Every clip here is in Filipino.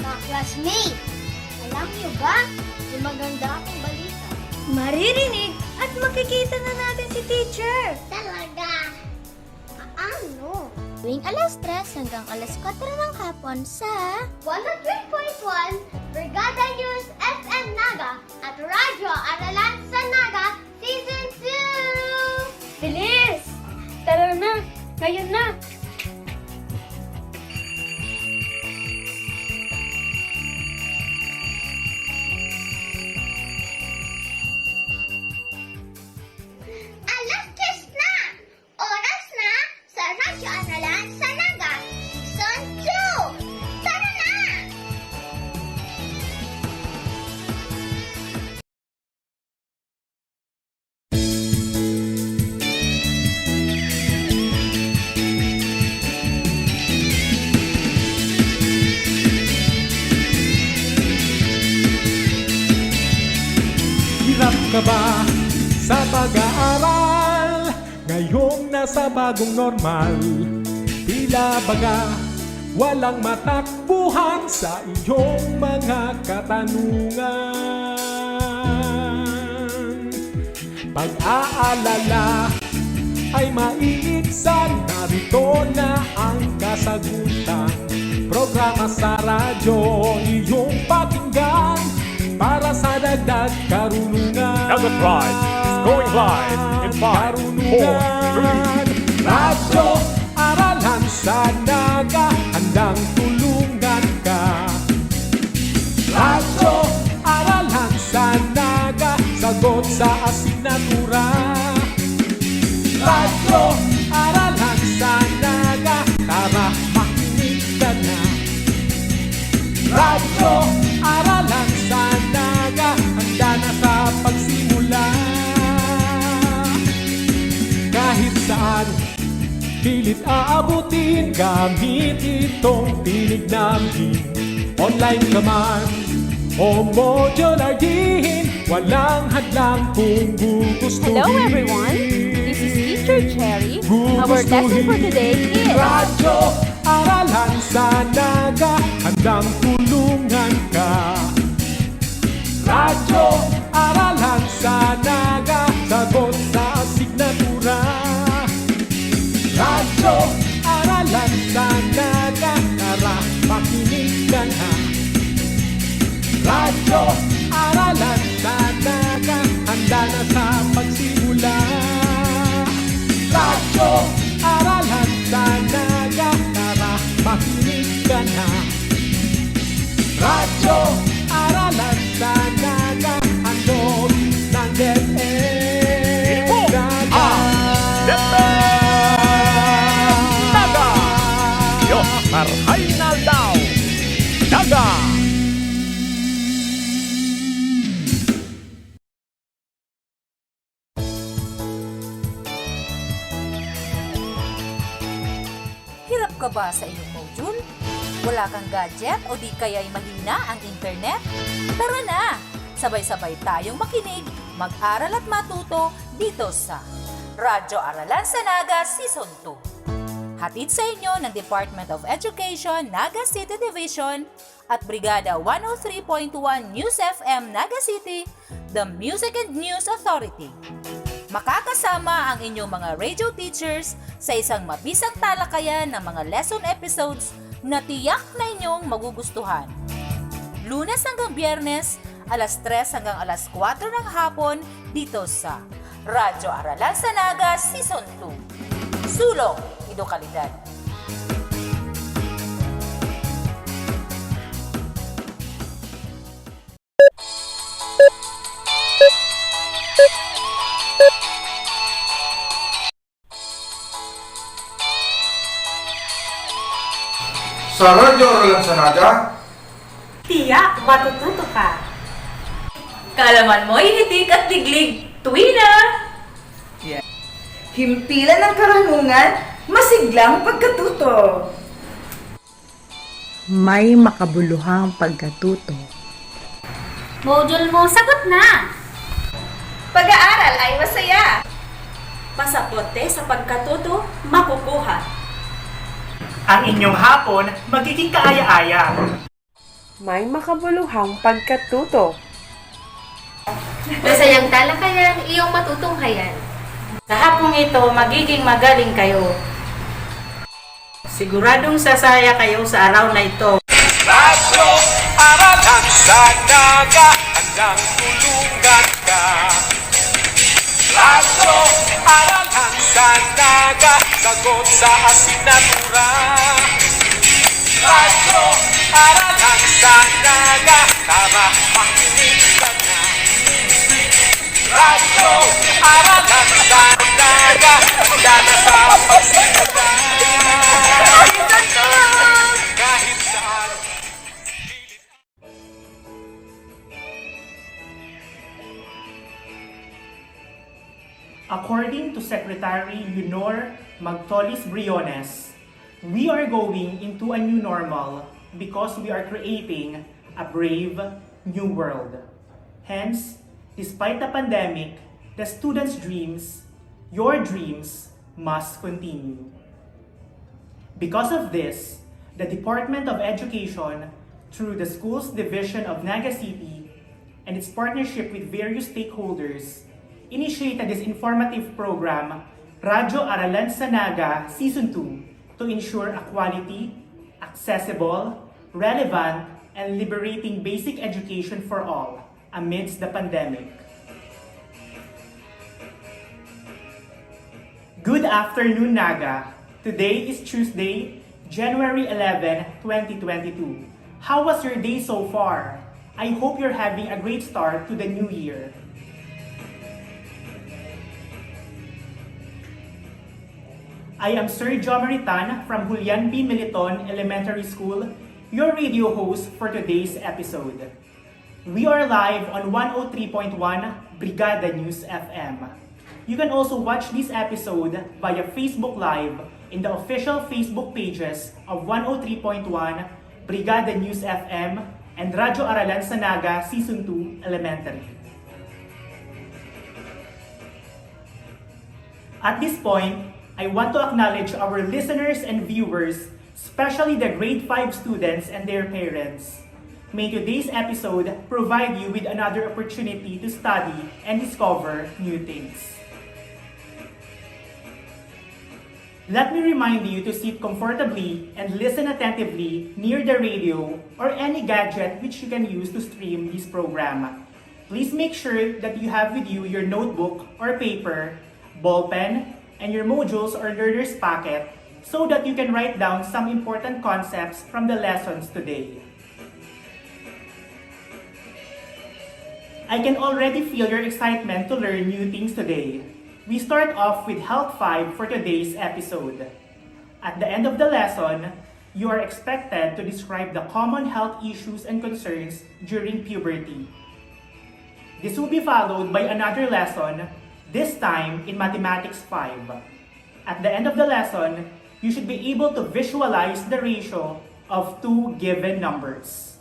Mga classmate, alam niyo ba, may maganda akong balita. Maririnig at makikita na natin si teacher. Talaga? Ano? Tuwing alas 3 hanggang alas 4 ng hapon sa 103.1 Brigada News FM Naga at Radyo Aralan sa Naga Season 2! Bilis! Tara na! Ngayon na! Alas 10 na! Oras na sa Radyo Aralan sa Naga Season 2! Tara na! Hirap ka ba sa pag-aaral? Ngayong nasa bagong normal, tila baga walang matakbuhan sa iyong mga katanungan. Pag-aalala ay maiibsan, narito na ang kasagutan. Programa sa radyo, iyong pakinggan para sa dagdag karunungan. Naga Pride is going live in 5, 4, 3. Radyo Aralan sa Naga, handang tulungan ka. Radyo Aralan sa Naga, sagot sa asignatura. Radyo Aralan sa Naga, tara makinig ka na. Radyo Aralan sa Naga, handa na sa pagsimula. Kahit saan, pilit aabutin, gamit itong tinig namin. Online ka man o modular din, walang hadlang kung gugustuhin. Hello everyone, this is Teacher Cherry. Our lesson for today is Radyo Aralan sa Naga, handang tulungan ka. Radyo Aralan sa Naga, sagot sa asignatura. Radyo Aralan sa Naga, tara makinig ka na. Radyo Aralan sa Naga, handa na sa pagsimula. Radyo Aralan sa Naga, tara makinig ka na. Radyo Aralan sa Naga, handog ng DepEd Naga. Naga! Yo, marhay na daw! Naga! hirap ka ba sa iyong module? Wala kang gadget o di kaya'y mahina ang internet? Tara na! Sabay-sabay tayong makinig, mag-aral at matuto dito sa Radyo Aralan sa Naga Season 2. Hatid sa inyo ng Department of Education, Naga City Division at Brigada 103.1 News FM Naga City, the Music and News Authority. Makakasama ang inyong mga radio teachers sa isang mabisang talakayan ng mga lesson episodes na tiyak na inyong magugustuhan. Lunes hanggang Biyernes, alas 3 hanggang alas 4 ng hapon dito sa Radyo Aralan sa Naga Season 2. Sulong, edukalidad. Sa Radyo Aralan sa Naga, Tiyak, matututo ka. Kalaman mo'y hitik at liglig, tuwina! Himpilan ng karunungan, masiglang pagkatuto. May makabuluhang pagkatuto. Module mo, sagot na! Pag-aaral ay masaya. Pasaporte sa pagkatuto, makukuha. Ang inyong hapon magiging kaaya-aya. may makabuluhang pagkatuto. Masayang talakayan, iyong matutunghayan. Sa hapong ito, magiging magaling kayo. Siguradong sasaya kayo sa araw na ito. Radyo Aralan sa Naga, handang tulungan ka. Radyo Aralan sa Naga, sagot sa asignatura. Radyo Aralan sa Naga, tama, makinig ka na. Radyo Aralan sa Naga, handa na sa pagsimula. Kahit saan. According to Secretary Leonor Magtolis Briones, we are going into a new normal because we are creating a brave new world. Hence, despite the pandemic, the students' dreams, your dreams, must continue. Because of this, the Department of Education, through the Schools Division of Naga City and its partnership with various stakeholders, initiated this informative program, Radyo Aralan sa Naga Season 2, to ensure a quality, accessible, relevant, and liberating basic education for all amidst the pandemic. Good afternoon, Naga. Today is Tuesday, January 11, 2022. How was your day so far? I hope you're having a great start to the new year. I am Sir Josemari from Julian P. Militon Elementary School, your radio host for today's episode. We are live on 103.1 Brigada News FM. You can also watch this episode via Facebook Live in the official Facebook pages of 103.1 Brigada News FM and Radyo Aralan sa Naga Season 2 Elementary. At this point, I want to acknowledge our listeners and viewers, especially the grade 5 students and their parents. May today's episode provide you with another opportunity to study and discover new things. Let me remind you to sit comfortably and listen attentively near the radio or any gadget which you can use to stream this program. Please make sure that you have with you your notebook or paper, ball pen, and your modules or learner's packet so that you can write down some important concepts from the lessons today. I can already feel your excitement to learn new things today. We start off with Health 5 for today's episode. At the end of the lesson, you are expected to describe the common health issues and concerns during puberty. This will be followed by another lesson, this time in Mathematics 5. At the end of the lesson, you should be able to visualize the ratio of two given numbers.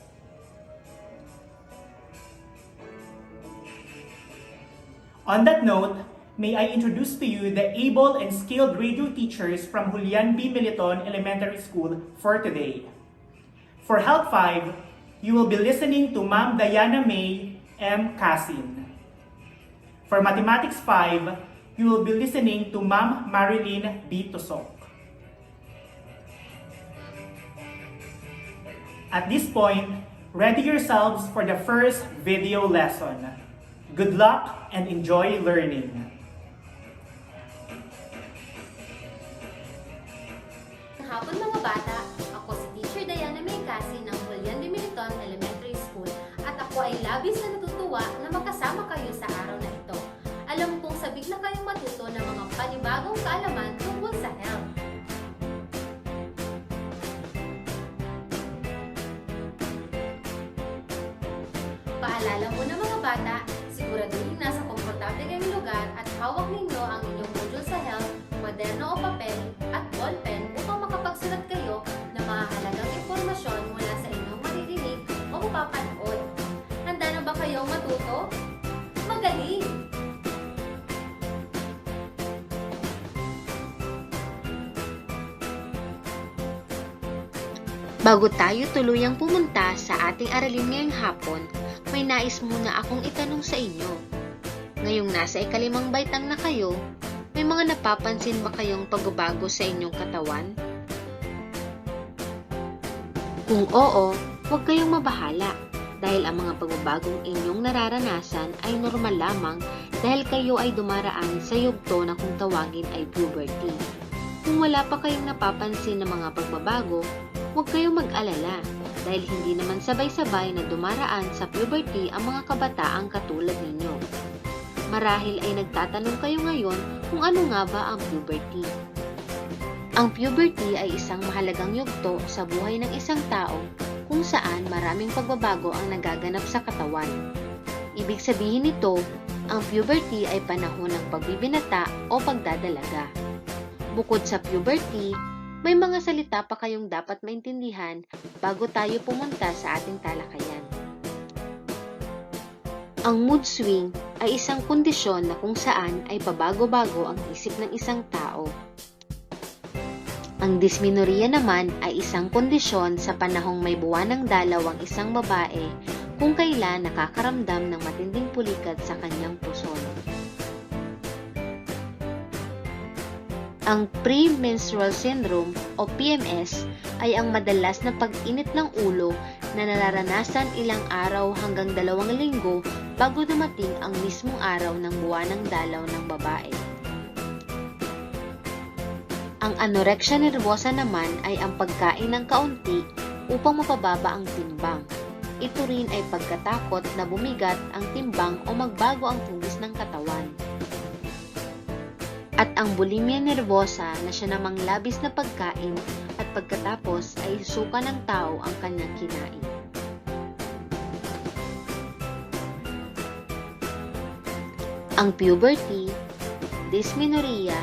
On that note, may I introduce to you the able and skilled radio teachers from Julian B. Militon Elementary School for today. For Health 5, you will be listening to Ma'am DIANNA May M. CASIN. For Mathematics 5, you will be listening to Ma'am MARILYN B. TOSOC. At this point, ready yourselves for the first video lesson. Good luck and enjoy learning. Hapon mga bata, ako si Teacher Dianna May Casin ng Julian B. Militon Elementary School at ako ay labis na natutuwa na makasama kayo sa araw na ito. Alam kong sabik na kayong matuto ng mga panibagong kaalaman tungkol sa health. Paalala mo na mga bata, siguraduhin nasa komportable kayong lugar at hawak ninyo ang inyong module sa health, kwaderno o papel at ballpen upang makapagsulat kayo ng mahalagang impormasyon mula sa inyong maririnig o mapapanood. Handa na ba kayong matuto? Magaling! Bago tayo tuluyang pumunta sa ating aralin ngayong hapon, may nais muna akong itanong sa inyo. Ngayong nasa ikalimang baitang na kayo, may mga napapansin ba kayong pagbabago sa inyong katawan? Kung oo, huwag kayong mabahala dahil ang mga pagbabagong inyong nararanasan ay normal lamang dahil kayo ay dumaraan sa yugto na kung tawagin ay puberty. Kung wala pa kayong napapansin na mga pagbabago, huwag kayong mag-alala dahil hindi naman sabay-sabay na dumaraan sa puberty ang mga kabataang katulad ninyo. Marahil ay nagtatanong kayo ngayon kung ano nga ba ang puberty. Ang puberty ay isang mahalagang yugto sa buhay ng isang tao kung saan maraming pagbabago ang nagaganap sa katawan. Ibig sabihin nito, ang puberty ay panahon ng pagbibinata o pagdadalaga. Bukod sa puberty, may mga salita pa kayong dapat maintindihan bago tayo pumunta sa ating talakayan. Ang mood swing ay isang kondisyon na kung saan ay pabago-bago ang isip ng isang tao. Ang dysmenorrhea naman ay isang kondisyon sa panahong may buwanang dalaw ang isang babae kung kailan nakakaramdam ng matinding pulikat sa kanyang puson. Ang premenstrual syndrome o PMS ay ang madalas na pag-init ng ulo na nararanasan ilang araw hanggang 2 linggo bago dumating ang mismong araw ng buwanang dalaw ng babae. Ang anorexia nervosa naman ay ang pagkain ng kaunti upang mapababa ang timbang. Ito rin ay pagkatakot na bumigat ang timbang o magbago ang tugis ng katawan. At ang bulimia nervosa na siya namang labis na pagkain at pagkatapos ay suka ng tao ang kanyang kinain. Ang puberty, dysmenorrhea,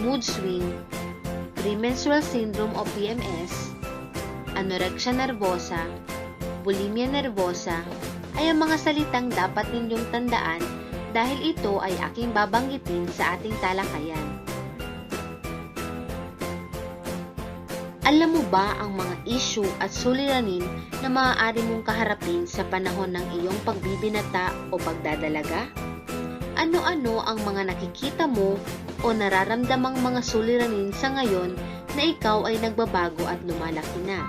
mood swing, premenstrual syndrome o PMS, anorexia nervosa, bulimia nervosa ay ang mga salitang dapat ninyong tandaan dahil ito ay aking babanggitin sa ating talakayan. Alam mo ba ang mga issue at suliranin na maaari mong kaharapin sa panahon ng iyong pagbibinata o pagdadalaga? Ano-ano ang mga nakikita mo o nararamdamang mga suliranin sa ngayon na ikaw ay nagbabago at lumalaki na?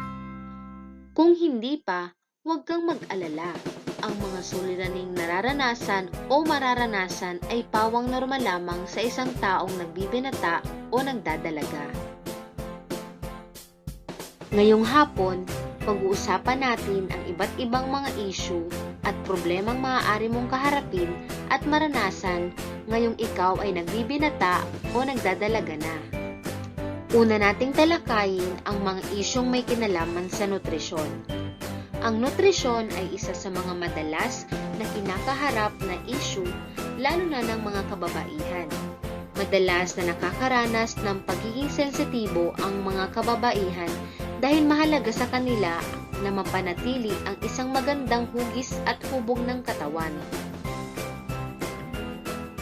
Kung hindi pa, huwag kang mag-alala. Ang mga suliraning nararanasan o mararanasan ay pawang normal lamang sa isang taong nagbibinata o nagdadalaga. Ngayong hapon, pag-uusapan natin ang iba't ibang mga issue at problemang maaari mong kaharapin at maranasan ngayong ikaw ay nagbibinata o nagdadalaga na. Una nating talakayin ang mga isyong may kinalaman sa nutrisyon. Ang nutrisyon ay isa sa mga madalas na kinakaharap na issue lalo na ng mga kababaihan. Madalas na nakakaranas ng pagiging sensitibo ang mga kababaihan dahil mahalaga sa kanila na mapanatili ang isang magandang hugis at hubog ng katawan.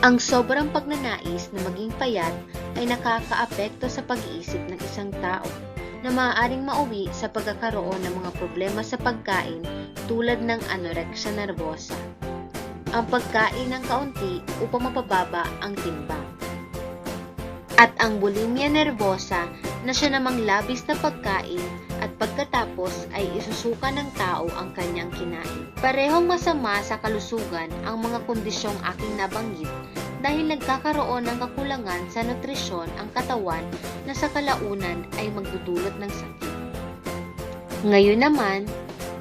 Ang sobrang pagnanais na maging payat ay nakakaapekto sa pag-iisip ng isang tao na maaaring mauwi sa pagkakaroon ng mga problema sa pagkain tulad ng anorexia nervosa. Ang pagkain ng kaunti upang mapababa ang timbang. At ang bulimia nervosa na siya namang labis na pagkain at pagkatapos ay isusuka ng tao ang kanyang kinain. Parehong masama sa kalusugan ang mga kondisyong aking nabanggit dahil nagkakaroon ng kakulangan sa nutrisyon ang katawan na sa kalaunan ay magdudulot ng sakit. Ngayon naman,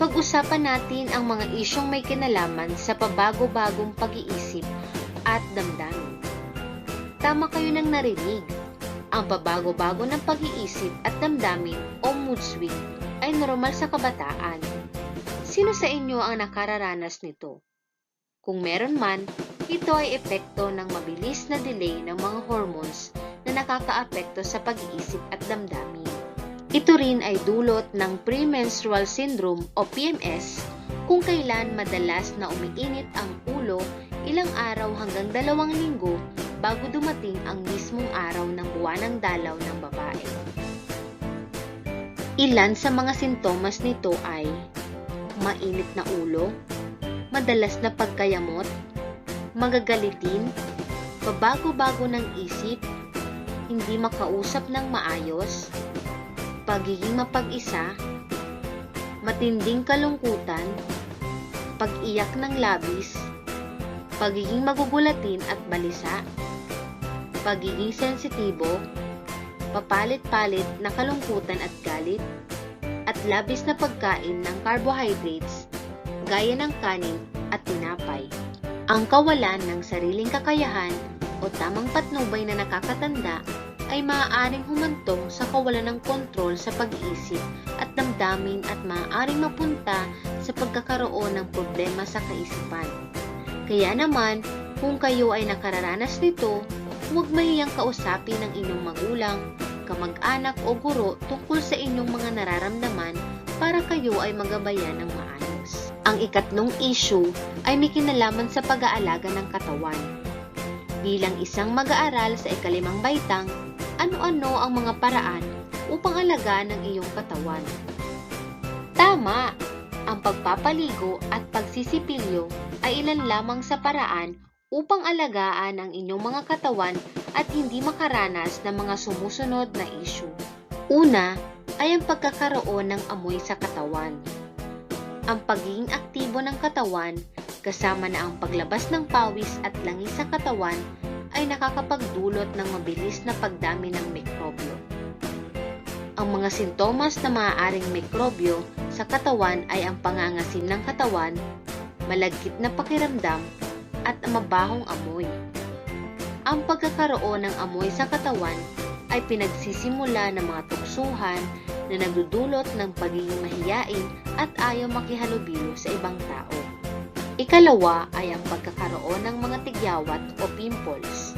pag-usapan natin ang mga isyong may kinalaman sa pabago-bagong pag-iisip at damdamin. Tama kayo nang narinig. Ang pabago-bago ng pag-iisip at damdamin o mood swing ay normal sa kabataan. Sino sa inyo ang nakararanas nito? Kung meron man, ito ay epekto ng mabilis na delay ng mga hormones na nakakaapekto sa pag-iisip at damdamin. Ito rin ay dulot ng premenstrual syndrome o PMS kung kailan madalas na umiinit ang ulo ilang araw hanggang 2 linggo bago dumating ang mismong araw ng buwanang dalaw ng babae. Ilan sa mga sintomas nito ay mainit na ulo, madalas na pagkayamot, magagalitin, pabago-bago ng isip, hindi makausap ng maayos, pagiging mapag-isa, matinding kalungkutan, pag-iyak ng labis, pagiging magugulatin at balisa, pagiging sensitibo, papalit-palit na kalungkutan at galit, at labis na pagkain ng carbohydrates gaya ng kanin at tinapay. Ang kawalan ng sariling kakayahan o tamang patnubay na nakakatanda ay maaaring humantong sa kawalan ng kontrol sa pag-iisip at damdamin at maaaring mapunta sa pagkakaroon ng problema sa kaisipan. Kaya naman, kung kayo ay nakararanas nito, huwag mahiyang kausapin ng inyong magulang, kamag-anak o guro tungkol sa inyong mga nararamdaman para kayo ay magabayan ng maayos. Ang ikatlong issue ay may kinalaman sa pag-aalaga ng katawan. Bilang isang mag-aaral sa ikalimang baitang, ano-ano ang mga paraan upang alagaan ng iyong katawan? Tama! Ang pagpapaligo at pagsisipilyo ay ilan lamang sa paraan upang alagaan ang inyong mga katawan at hindi makaranas ng mga sumusunod na issue. Una ay ang pagkakaroon ng amoy sa katawan. Ang pagiging aktibo ng katawan kasama na ang paglabas ng pawis at langis sa katawan ay nakakapagdulot ng mabilis na pagdami ng mikrobyo. Ang mga sintomas na maaaring mikrobyo sa katawan ay ang pangangasim ng katawan, malagkit na pakiramdam, at mabahong amoy. Ang pagkakaroon ng amoy sa katawan ay pinagsisimula ng mga tuksuhan na nagdudulot ng pagiging mahiyain at ayaw makihalubilo sa ibang tao. Ikalawa ay ang pagkakaroon ng mga tigyawat o pimples.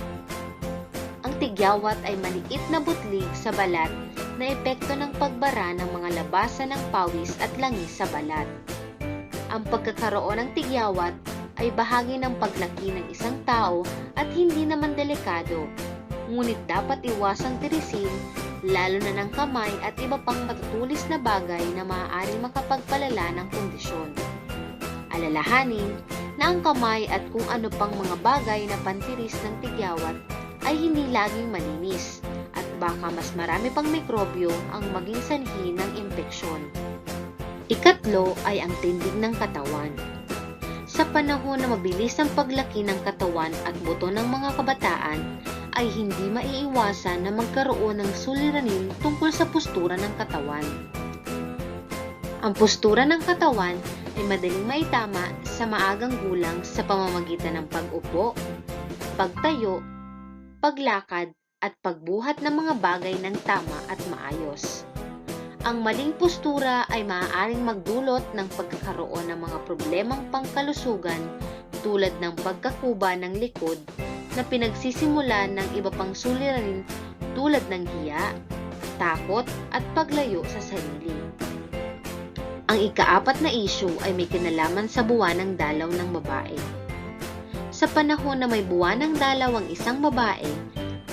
Ang tigyawat ay maliit na butlig sa balat na epekto ng pagbara ng mga labasan ng pawis at langis sa balat. Ang pagkakaroon ng tigyawat ay bahagi ng paglaki ng isang tao at hindi naman delikado, ngunit dapat iwasang tirisin lalo na ng kamay at iba pang matutulis na bagay na maaaring makapagpalala ng kondisyon. Alalahanin na ang kamay at kung ano pang mga bagay na pantiris ng tigyawat ay hindi laging malinis at baka mas marami pang mikrobyo ang maging sanhi ng impeksyon. Ikatlo ay ang tindig ng katawan. Sa panahon na mabilis ang paglaki ng katawan at buto ng mga kabataan, ay hindi maiiwasan na magkaroon ng suliranin tungkol sa postura ng katawan. Ang postura ng katawan ay madaling maitama sa maagang gulang sa pamamagitan ng pag-upo, pagtayo, paglakad, at pagbuhat ng mga bagay ng tama at maayos. Ang maling postura ay maaaring magdulot ng pagkakaroon ng mga problemang pangkalusugan tulad ng pagkakuba ng likod na pinagsisimulan ng iba pang suliranin tulad ng hiya, takot at paglayo sa sarili. Ang ikaapat na issue ay may kinalaman sa buwan ng dalaw ng babae. Sa panahon na may buwan ng dalaw ang isang babae,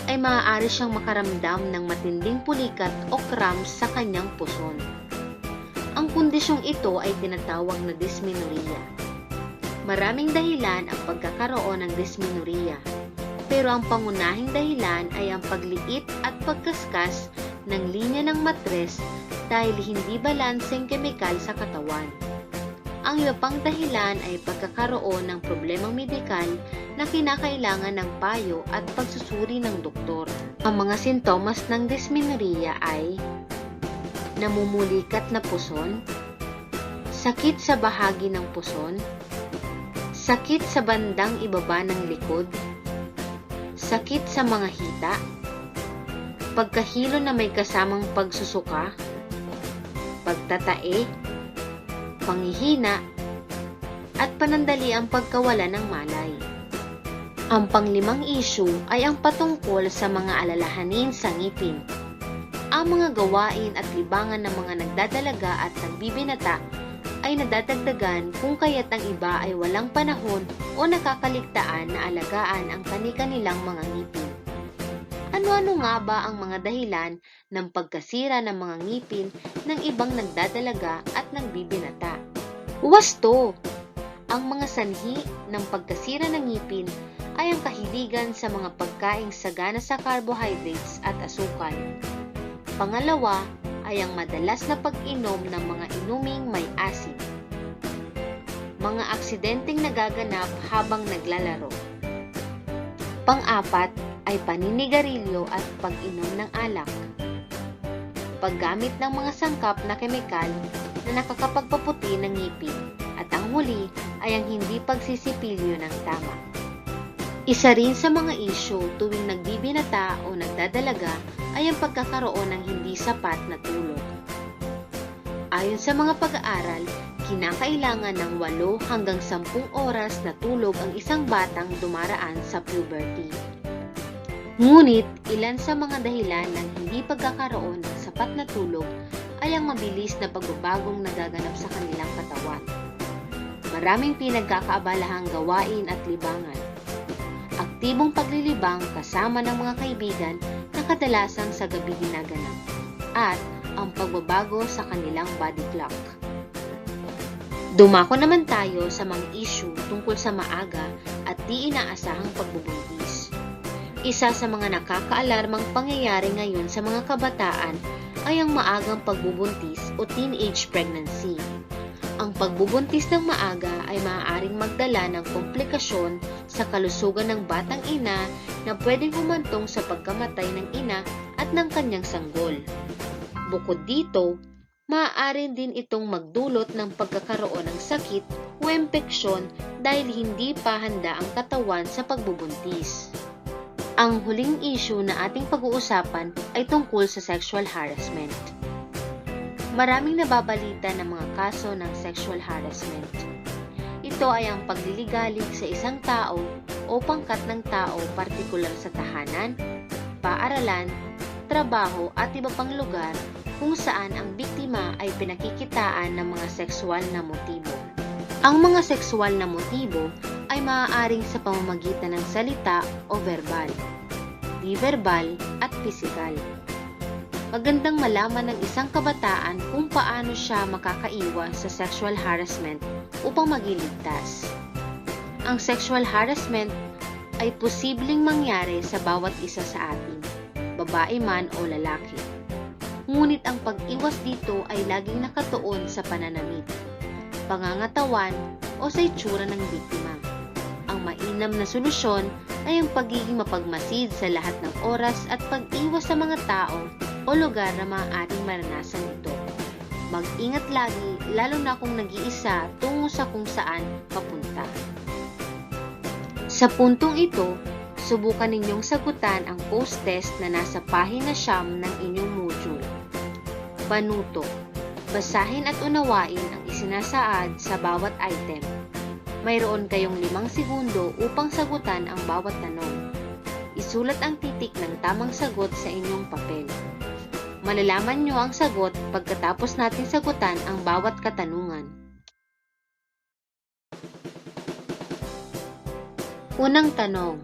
ay maaari siyang makaramdam ng matinding pulikat o cramps sa kanyang puson. Ang kondisyong ito ay tinatawag na dysmenorrhea. Maraming dahilan ang pagkakaroon ng dysmenorrhea, pero ang pangunahing dahilan ay ang pagliit at pagkaskas ng linya ng matres dahil hindi balanseng kemikal sa katawan. Ang iba pang dahilan ay pagkakaroon ng problemang medikal na kinakailangan ng payo at pagsusuri ng doktor. Ang mga sintomas ng dysmenorrhea ay namumulikat na puson, sakit sa bahagi ng puson, sakit sa bandang ibaba ng likod, sakit sa mga hita, pagkahilo na may kasamang pagsusuka, pagtatae, panghihina, at panandali ang pagkawala ng malay. Ang panglimang issue ay ang patungkol sa mga alalahanin sa ngipin. Ang mga gawain at libangan ng mga nagdadalaga at nagbibinata ay nadadagdagan kung kaya't ang iba ay walang panahon o nakakaligtaan na alagaan ang kani-kanilang mga ngipin. Ano-ano nga ba ang mga dahilan ng pagkasira ng mga ngipin ng ibang nagdadalaga at nagbibinata? Wasto! Ang mga sanhi ng pagkasira ng ngipin ay ang kahiligan sa mga pagkaing sagana sa carbohydrates at asukal. Pangalawa ay ang madalas na pag-inom ng mga inuming may asid. Mga aksidenteng nagaganap habang naglalaro. Pang-apat ay paninigarilyo at pag-inom ng alak. Paggamit ng mga sangkap na kemikal na nakakapagpaputi ng ngipin. At ang huli ay ang hindi pagsisipilyo ng tama. Isa rin sa mga isyu tuwing nagbibinata o nagdadalaga ay ang pagkakaroon ng hindi sapat na tulog. Ayon sa mga pag-aaral, kinakailangan ng 8 hanggang 10 oras na tulog ang isang batang dumaraan sa puberty. Ngunit, ilan sa mga dahilan ng hindi pagkakaroon ng sapat na tulog ay ang mabilis na pagbabagong nagaganap sa kanilang katawan. Maraming pinagkakaabalahang gawain at libangan. Aktibong paglilibang kasama ng mga kaibigan na kadalasang sa gabi ginaganap. At ang pagbabago sa kanilang body clock. Dumako naman tayo sa mga issue tungkol sa maaga at di inaasahang pagbubuntis. Isa sa mga nakakaalarmang pangyayari ngayon sa mga kabataan ay ang maagang pagbubuntis o teenage pregnancy. Ang pagbubuntis ng maaga ay maaaring magdala ng komplikasyon sa kalusugan ng batang ina na pwedeng humantong sa pagkamatay ng ina at ng kanyang sanggol. Bukod dito, maaari din itong magdulot ng pagkakaroon ng sakit o impeksyon dahil hindi pa handa ang katawan sa pagbubuntis. Ang huling issue na ating pag-uusapan ay tungkol sa sexual harassment. Maraming nababalita ng mga kaso ng sexual harassment. Ito ay ang pagliligalig sa isang tao o pangkat ng tao partikular sa tahanan, paaralan, trabaho at iba pang lugar kung saan ang biktima ay pinakikitaan ng mga sexual na motibo. Ang mga sexual na motibo ay maaaring sa pamamagitan ng salita o verbal, di-verbal at pisikal. Magandang malaman ng isang kabataan kung paano siya makakaiwas sa sexual harassment upang magiligtas. Ang sexual harassment ay posibleng mangyari sa bawat isa sa atin, babae man o lalaki. Ngunit ang pag-iwas dito ay laging nakatuon sa pananamit, pangangatawan o sa itsura ng biktima. Ang mainam na solusyon ay ang pagiging mapagmasid sa lahat ng oras at pag-iwas sa mga tao o lugar na maaaring maranasan ito. Mag-ingat lagi, lalo na kung nag-iisa tungo sa kung saan papunta. Sa puntong ito, subukan ninyong sagutan ang post-test na nasa pahina 9 ng inyong module. Panuto. Basahin at unawain ang isinasaad sa bawat item. Mayroon kayong 5 segundo upang sagutan ang bawat tanong. Isulat ang titik ng tamang sagot sa inyong papel. Malalaman nyo ang sagot pagkatapos natin sagutan ang bawat katanungan. Unang tanong.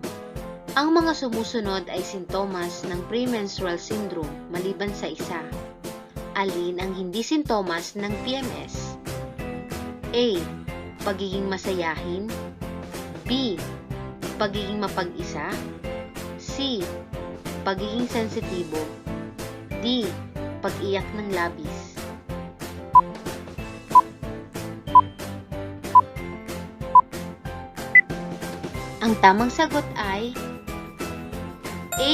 Ang mga sumusunod ay sintomas ng premenstrual syndrome maliban sa isa. Alin ang hindi sintomas ng PMS? A. Pagiging masayahin. B. Pagiging mapag-isa. C. Pagiging sensitibo. D. Pag-iyak ng labis. Ang tamang sagot ay A.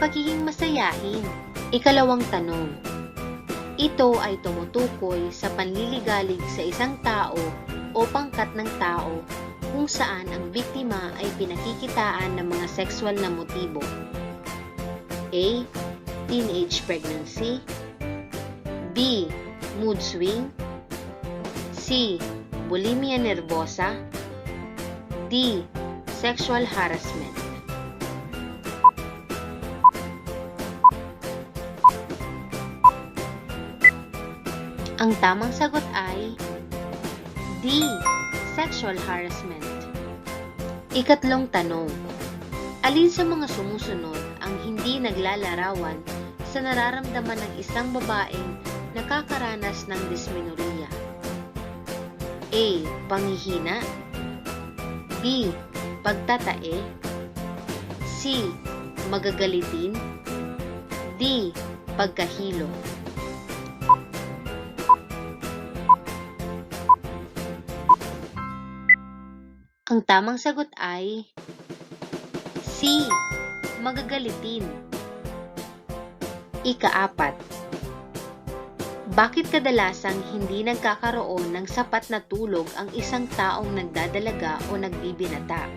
Pagiging masayahin. Ikalawang tanong. Ito ay tumutukoy sa panliligalig sa isang tao o pangkat ng tao kung saan ang biktima ay pinakikitaan ng mga sexual na motibo. A. Teenage pregnancy. B. Mood swing. C. Bulimia nervosa. D. Sexual harassment. Ang tamang sagot ay D. Sexual harassment. Ikatlong tanong. Alin sa mga sumusunod ang hindi hindi naglalarawan sa nararamdaman ng isang babaeng nakakaranas ng dysmenorrhea? A. Panghihina. B. Pagtatae. C. Magagalitin. D. Pagkahilo. Ang tamang sagot ay C. Magagalitin. Ika-4. Bakit kadalasang hindi nagkakaroon ng sapat na tulog ang isang taong nagdadalaga o nagbibinata?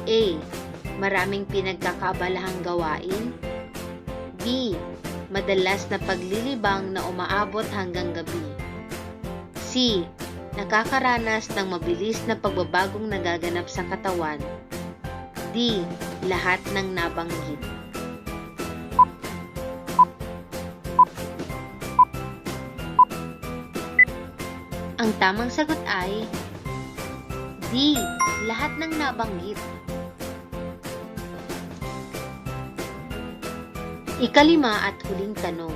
A. Maraming pinagkakaabalaang gawain. B. Madalas na paglilibang na umaabot hanggang gabi. C. Nakakaranas ng mabilis na pagbabagong nagaganap sa katawan. D. Lahat ng nabanggit. Ang tamang sagot ay D. Lahat ng nabanggit. Ika-5 at huling tanong.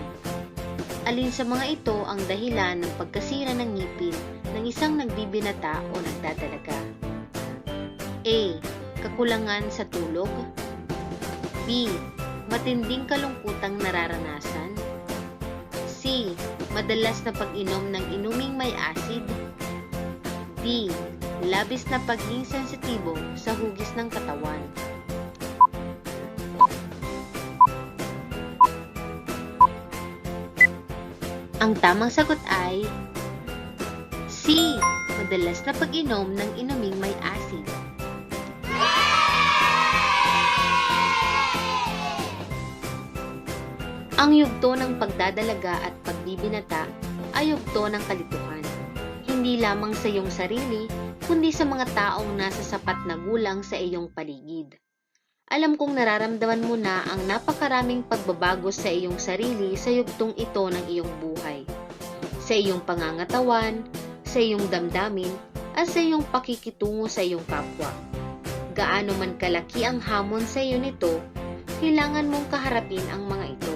Alin sa mga ito ang dahilan ng pagkasira ng ngipin ng isang nagbibinata o nagdadalaga? A. Kakulangan sa tulog. B. Matinding kalungkutang nararanasan. C. Madalas na pag-inom ng inuming may acid. D. Labis na pagiging sensitibo sa hugis ng katawan. Ang tamang sagot ay C. Madalas na pag-inom ng inuming may acid. Ang yugto ng pagdadalaga at pagbibinata ay yugto ng kalituhan. Hindi lamang sa iyong sarili, kundi sa mga taong nasa sapat na gulang sa iyong paligid. Alam kong nararamdaman mo na ang napakaraming pagbabago sa iyong sarili sa yugtong ito ng iyong buhay. Sa iyong pangangatawan, sa iyong damdamin, at sa iyong pakikitungo sa iyong kapwa. Gaano man kalaki ang hamon sa iyo nito, kailangan mong kaharapin ang mga ito.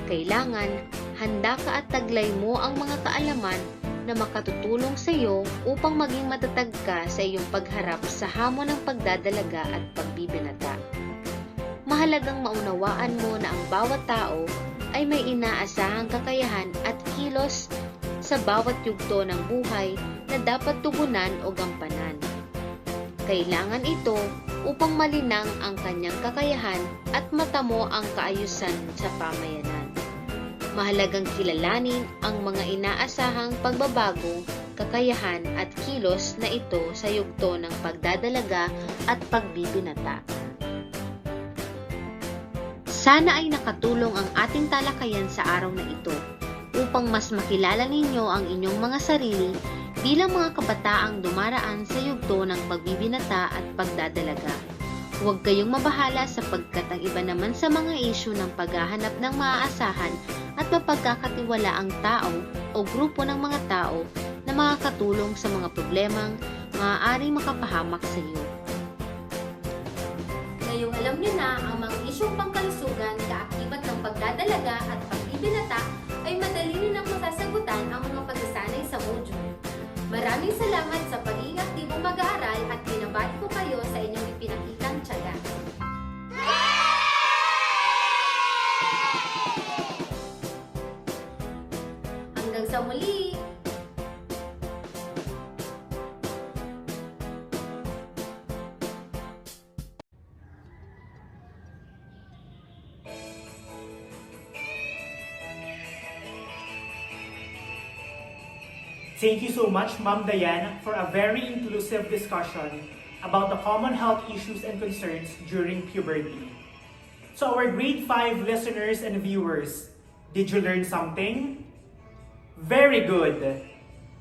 Kailangan, handa ka at taglay mo ang mga kaalaman na makatutulong sa iyo upang maging matatag ka sa iyong pagharap sa hamon ng pagdadalaga at pagbibinata. Mahalagang maunawaan mo na ang bawat tao ay may inaasahang kakayahan at kilos sa bawat yugto ng buhay na dapat tugunan o gampanan. Kailangan ito upang malinang ang kanyang kakayahan at matamo ang kaayusan sa pamayanan. Mahalagang kilalanin ang mga inaasahang pagbabago, kakayahan at kilos na ito sa yugto ng pagdadalaga at pagbibinata. Sana ay nakatulong ang ating talakayan sa araw na ito upang mas makilala ninyo ang inyong mga sarili bilang mga kabataang dumaraan sa yugto ng pagbibinata at pagdadalaga. Huwag kayong mabahala sapagkat ang iba naman sa mga isyu ng paghahanap ng maaasahan at mapagkakatiwalaang tao o grupo ng mga tao na makakatulong sa mga problemang maaaring makapahamak sa iyo. Ngayong alam niyo na ang mga isyong pangkalusugan, kaakibat ng pagdadalaga at pagbibinata ay madali niyo nang masasagutan ang mga pagsasanay sa module. Maraming salamat sa pagiging aktibong mag-aaral at binabati ko kayo sa inyong ipinakitang tiyaga. Hanggang sa muli! Thank you so much, Ma'am Diane, for a very inclusive discussion about the common health issues and concerns during puberty. So our grade 5 listeners and viewers, did you learn something? Very good!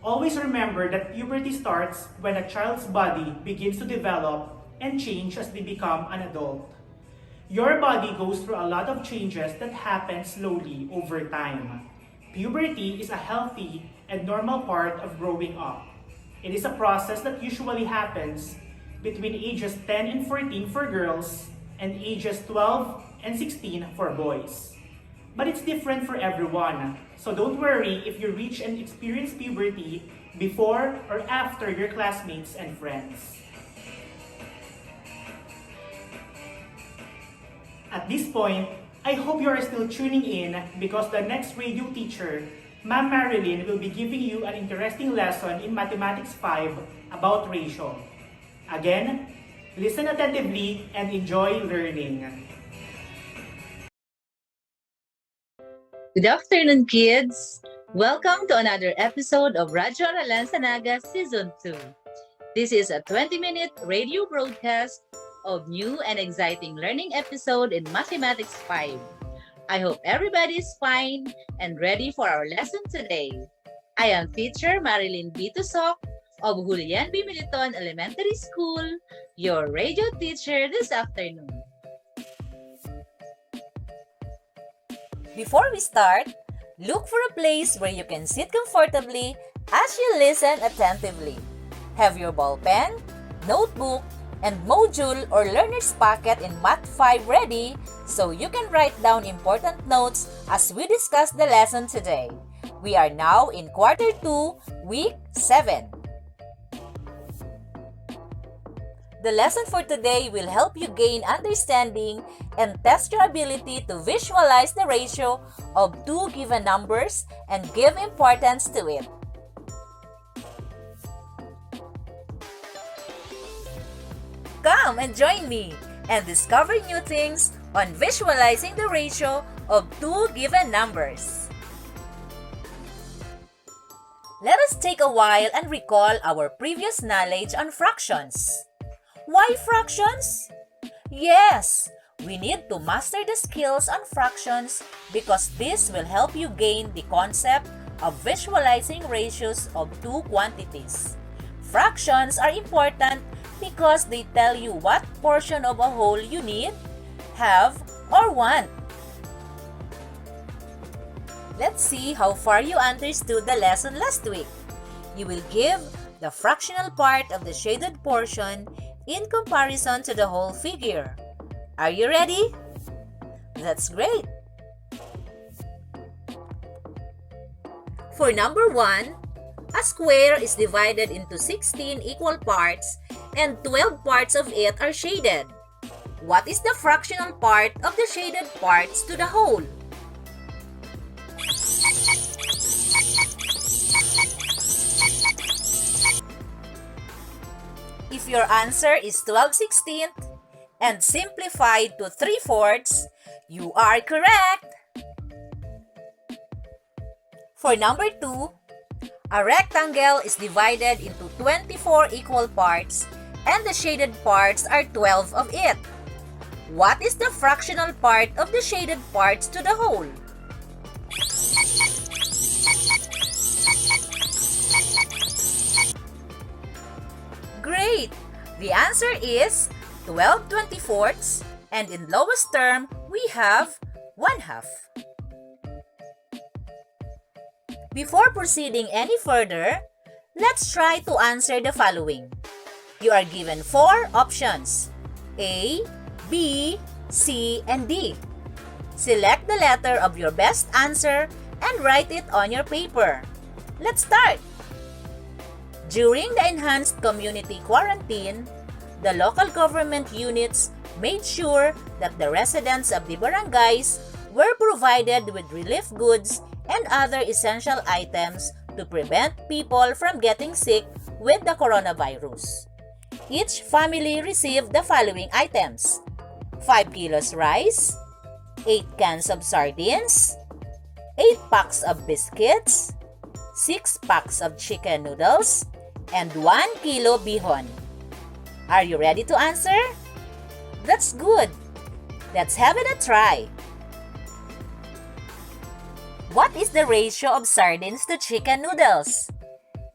Always remember that puberty starts when a child's body begins to develop and change as they become an adult. Your body goes through a lot of changes that happen slowly over time. Puberty is a healthy and normal part of growing up. It is a process that usually happens between ages 10 and 14 for girls and ages 12 and 16 for boys. But it's different for everyone, so don't worry if you reach and experience puberty before or after your classmates and friends. At this point, I hope you are still tuning in because the next radio teacher, Ma'am Marilyn, will be giving you an interesting lesson in Mathematics 5 about ratio. Again, listen attentively and enjoy learning. Good afternoon, kids! Welcome to another episode of Radyo Aralan sa Naga Season 2. This is a 20-minute radio broadcast of new and exciting learning episode in Mathematics 5. I hope everybody is fine and ready for our lesson today. I am teacher MARILYN B. TOSOC of Julian B. Militon Elementary School, your radio teacher this afternoon. Before we start, look for a place where you can sit comfortably as you listen attentively. Have your ball pen, notebook, and module or learner's pocket in Math 5 ready so you can write down important notes as we discuss the lesson today. We are now in Quarter 2, Week 7. The lesson for today will help you gain understanding and test your ability to visualize the ratio of two given numbers and give importance to it. Come and join me and discover new things on visualizing the ratio of two given numbers. Let us take a while and recall our previous knowledge on fractions. Why fractions? Yes, we need to master the skills on fractions because this will help you gain the concept of visualizing ratios of two quantities. Fractions are important because they tell you what portion of a whole you need, have, or want. Let's see how far you understood the lesson last week. You will give the fractional part of the shaded portion in comparison to the whole figure. Are you ready? That's great! For number 1, a square is divided into 16 equal parts and 12 parts of it are shaded. What is the fractional part of the shaded parts to the whole? If your answer is 12/16 and simplified to 3/4, you are correct! For number 2, a rectangle is divided into 24 equal parts and the shaded parts are 12 of it. What is the fractional part of the shaded parts to the whole? Great! The answer is 12/24 and in lowest term, we have 1/2. Before proceeding any further, let's try to answer the following. You are given 4 options, A, B, C, and D. Select the letter of your best answer and write it on your paper. Let's start! During the enhanced community quarantine, the local government units made sure that the residents of the barangays were provided with relief goods and other essential items to prevent people from getting sick with the coronavirus. Each family received the following items: 5 kilos rice, 8 cans of sardines, 8 packs of biscuits, 6 packs of chicken noodles, and 1 kilo bihon. Are you ready to answer? That's good! Let's have it a try. What is the ratio of sardines to chicken noodles?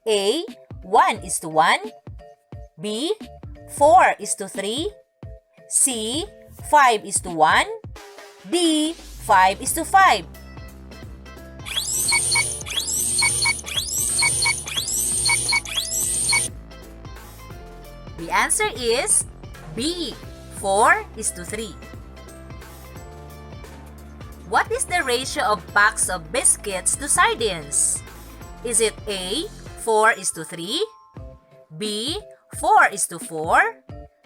A, 1:1, B, 4:3, C, 5:1, D, 5:5. The answer is B, 4:3. What is the ratio of packs of biscuits to sardines? Is it A, 4:3, B, 4:4,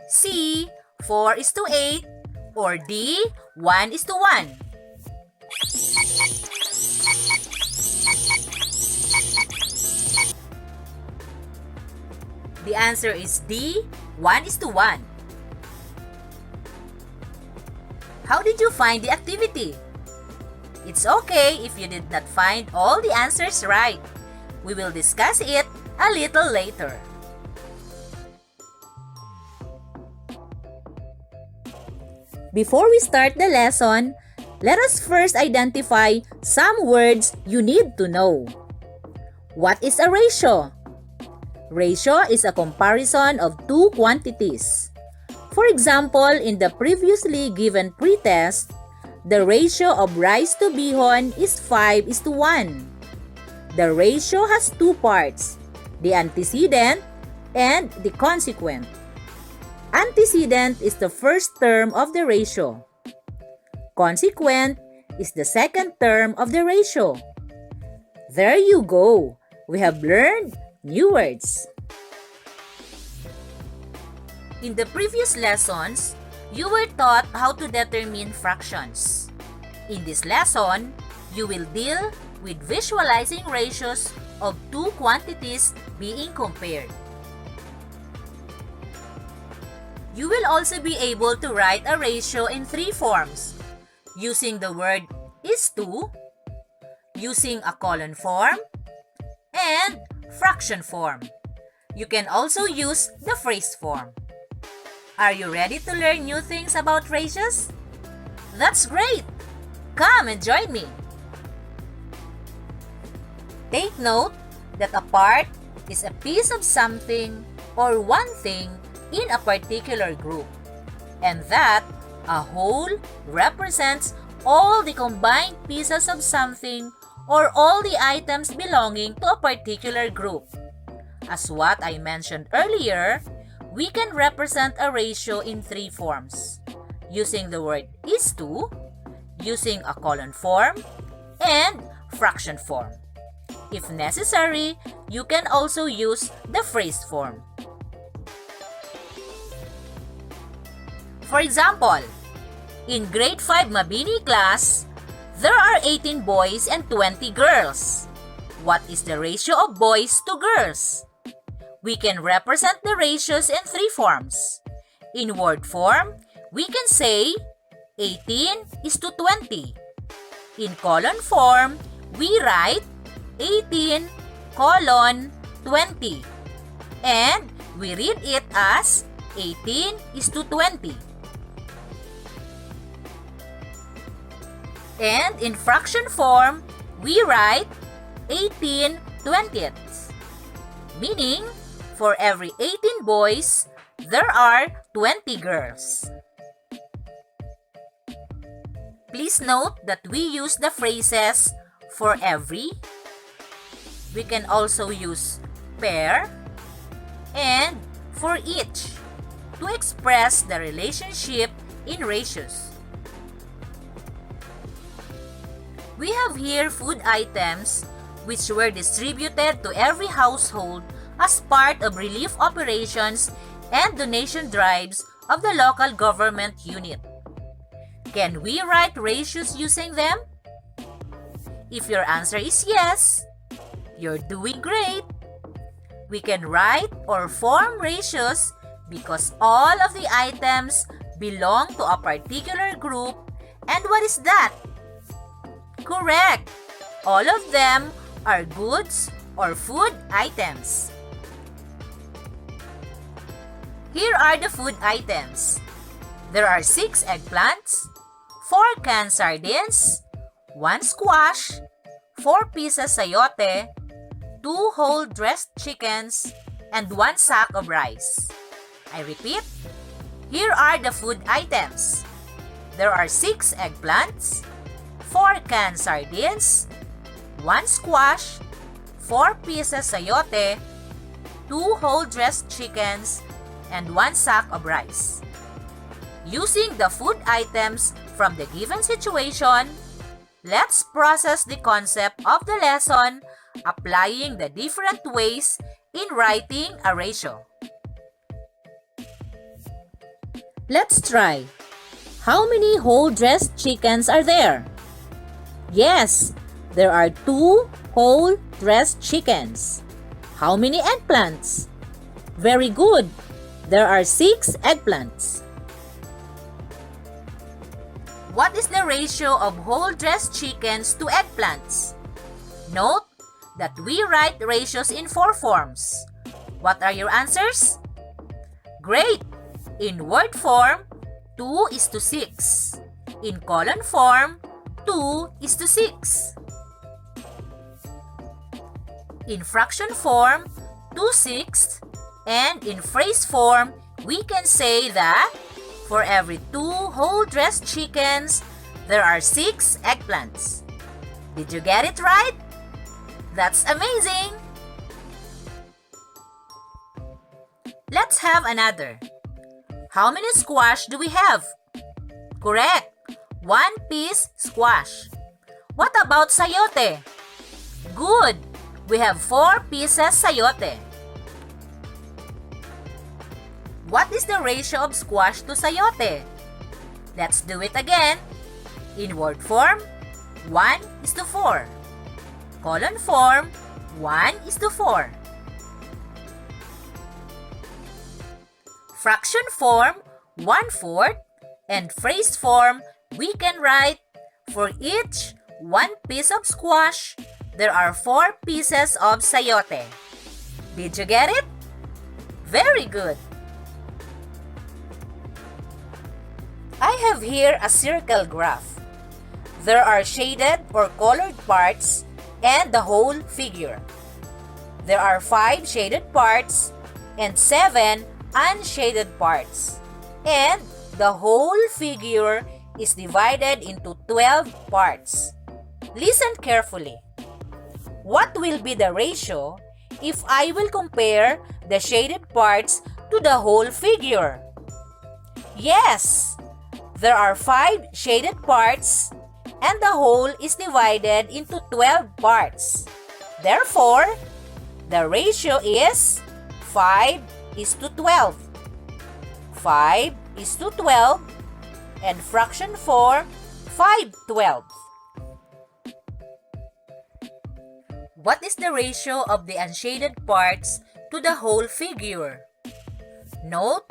C, 4:8, or D, 1:1? The answer is D, 1:1. How did you find the activity? It's okay if you did not find all the answers right. We will discuss it a little later. Before we start the lesson, let us first identify some words you need to know. What is a ratio? Ratio is a comparison of two quantities. For example, in the previously given pretest, the ratio of rice to bihon is 5:1. The ratio has two parts, the antecedent and the consequent. Antecedent is the first term of the ratio. Consequent is the second term of the ratio. There you go. We have learned new words. In the previous lessons, you were taught how to determine fractions. In this lesson, you will deal with visualizing ratios of two quantities being compared. You will also be able to write a ratio in three forms, using the word is to, using a colon form, and fraction form. You can also use the phrase form. Are you ready to learn new things about ratios? That's great! Come and join me! Take note that a part is a piece of something or one thing in a particular group, and that a whole represents all the combined pieces of something or all the items belonging to a particular group. As what I mentioned earlier, we can represent a ratio in three forms, using the word is to, using a colon form, and fraction form. If necessary, you can also use the phrase form. For example, in grade 5 Mabini class, there are 18 boys and 20 girls. What is the ratio of boys to girls? We can represent the ratios in three forms. In word form, we can say 18:20. In colon form, we write 18:20. And we read it as 18:20. And in fraction form, we write 18/20ths, meaning for every 18 boys, there are 20 girls. Please note that we use the phrases for every. We can also use pair and for each to express the relationship in ratios. We have here food items which were distributed to every household as part of relief operations and donation drives of the local government unit. Can we write ratios using them? If your answer is yes, you're doing great. We can write or form ratios because all of the items belong to a particular group. And what is that? Correct! All of them are goods or food items. Here are the food items. There are 6 eggplants, 4 canned sardines, 1 squash, 4 pieces sayote, 2 whole dressed chickens, and 1 sack of rice. I repeat, here are the food items. There are 6 eggplants, 4 canned sardines, 1 squash, 4 pieces sayote, 2 whole dressed chickens, and 1 sack of rice. Using the food items from the given situation, let's process the concept of the lesson applying the different ways in writing a ratio. Let's try. How many whole dressed chickens are there? Yes, there are 2 whole dressed chickens. How many eggplants? Very good. There are 6 eggplants. What is the ratio of whole dressed chickens to eggplants? Note that we write ratios in 4 forms. What are your answers? Great! In word form, 2:6. In column form, 2:6. In fraction form, 2/6. And in phrase form, we can say that for every 2 whole dressed chickens, there are 6 eggplants. Did you get it right? That's amazing! Let's have another. How many squash do we have? Correct! 1 piece squash. What about sayote? Good! We have 4 pieces sayote. What is the ratio of squash to sayote? Let's do it again. In word form, 1:4. Column form, 1:4. Fraction form, 1/4. And phrase form, we can write, for each 1 piece of squash, there are 4 pieces of sayote. Did you get it? Very good! I have here a circle graph. There are shaded or colored parts and the whole figure. There are 5 shaded parts and 7 unshaded parts. And the whole figure is divided into 12 parts. Listen carefully. What will be the ratio if I will compare the shaded parts to the whole figure? Yes! There are 5 shaded parts and the whole is divided into 12 parts. Therefore, the ratio is 5:12. 5:12 and fraction form 5/12. What is the ratio of the unshaded parts to the whole figure? Note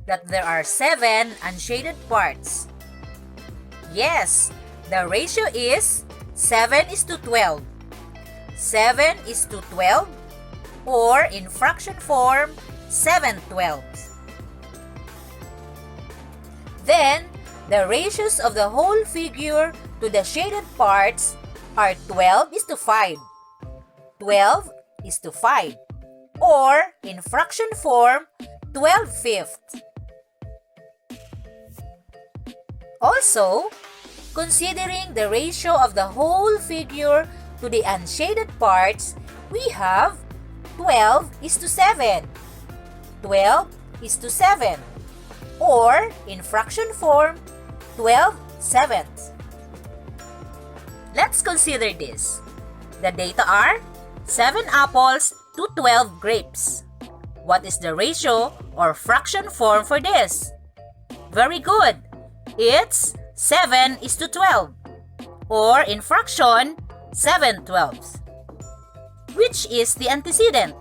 that there are 7 unshaded parts. Yes, the ratio is 7:12. 7:12 or in fraction form 7/12. Then, the ratios of the whole figure to the shaded parts are 12:5. 12:5 or in fraction form 12/5. Also, considering the ratio of the whole figure to the unshaded parts, we have 12:7. 12:7 or in fraction form 12/7. Let's consider this. The data are 7 apples to 12 grapes. What is the ratio or fraction form for this? Very good. It's 7:12 or in fraction 7/12. Which is the antecedent?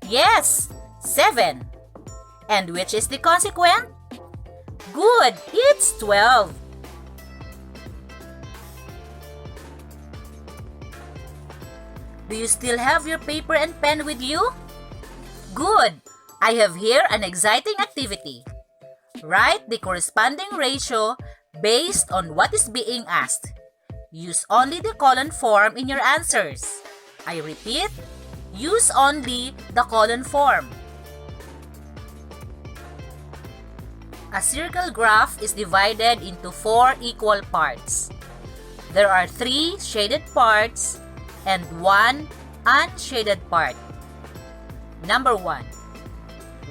Yes, 7. And which is the consequent? Good, it's 12. Do you still have your paper and pen with you? Good! I have here an exciting activity. Write the corresponding ratio based on what is being asked. Use only the colon form in your answers. I repeat, use only the colon form. A circle graph is divided into 4 equal parts. There are 3 shaded parts and 1 unshaded part. Number 1.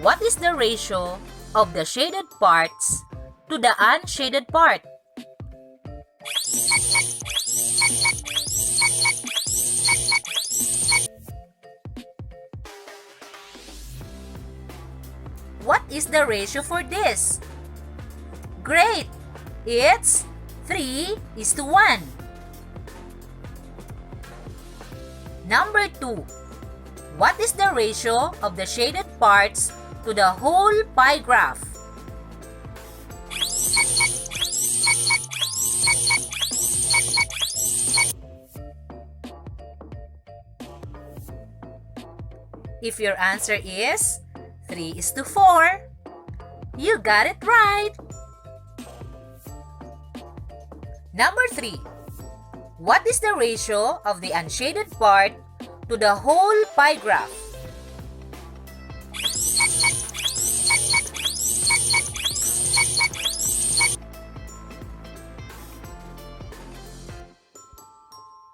What is the ratio of the shaded parts to the unshaded part? What is the ratio for this? Great! It's 3:1. Number 2. What is the ratio of the shaded parts to the whole pie graph? If your answer is 3:4, you got it right! Number 3. What is the ratio of the unshaded part to the whole pie graph?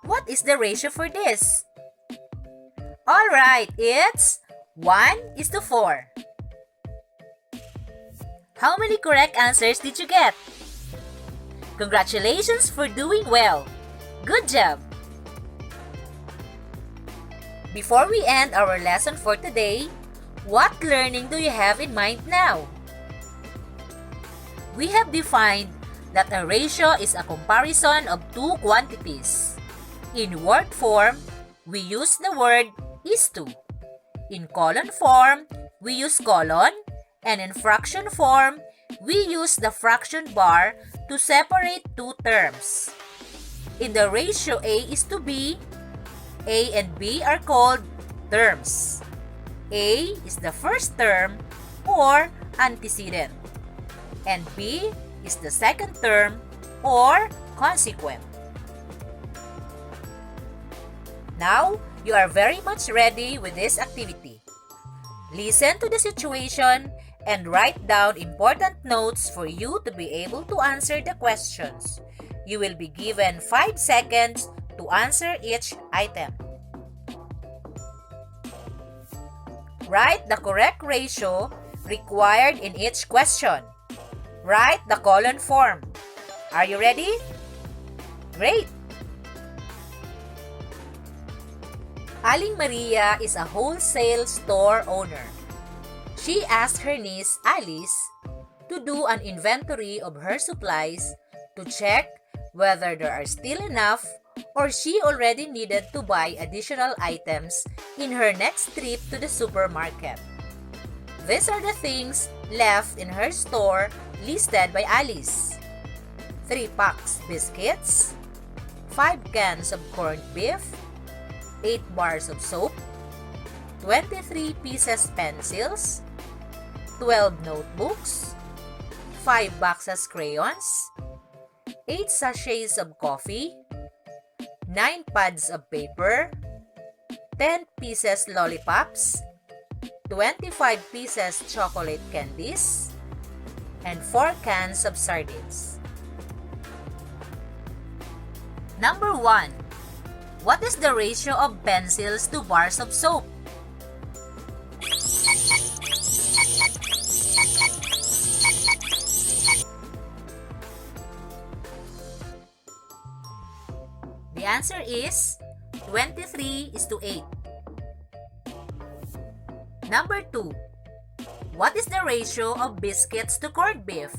What is the ratio for this? Alright, it's 1:4. How many correct answers did you get? Congratulations for doing well! Good job! Before we end our lesson for today, what learning do you have in mind now? We have defined that a ratio is a comparison of two quantities. In word form, we use the word is to. In colon form, we use colon, and in fraction form, we use the fraction bar to separate two terms. In the ratio A is to B, A and B are called terms. A is the first term or antecedent, and B is the second term or consequent. Now, you are very much ready with this activity. Listen to the situation and write down important notes for you to be able to answer the questions. You will be given 5 seconds to answer each item. Write the correct ratio required in each question. Write the colon form. Are you ready? Great! Aling Maria is a wholesale store owner. She asked her niece Alice to do an inventory of her supplies to check whether there are still enough or she already needed to buy additional items in her next trip to the supermarket. These are the things left in her store listed by Alice: 3 packs biscuits, 5 cans of corned beef, 8 bars of soap, 23 pieces pencils, 12 notebooks, 5 boxes crayons, 8 sachets of coffee, 9 pads of paper, 10 pieces lollipops, 25 pieces chocolate candies, and 4 cans of sardines. Number 1. What is the ratio of pencils to bars of soap? The answer is 23:8. Number 2. What is the ratio of biscuits to corned beef?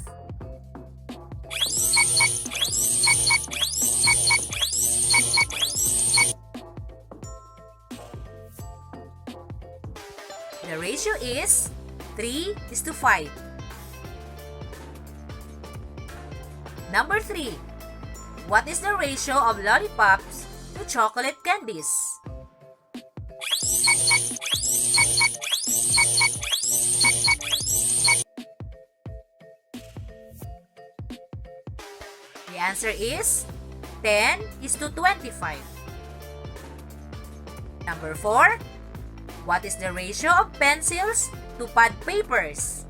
The ratio is 3:5. Number 3. What is the ratio of lollipops to chocolate candies? The answer is 10:25. Number 4. What is the ratio of pencils to pad papers?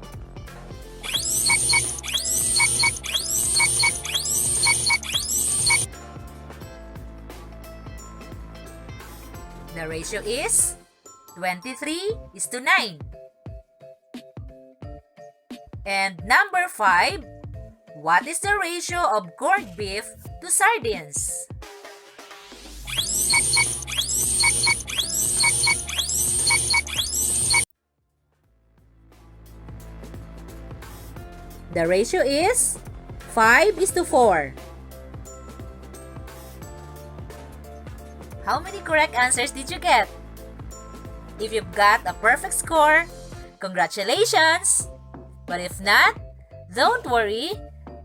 The ratio is 23:9. And number 5. What is the ratio of corned beef to sardines? The ratio is 5:4. How many correct answers did you get? If you've got a perfect score, congratulations! But if not, don't worry,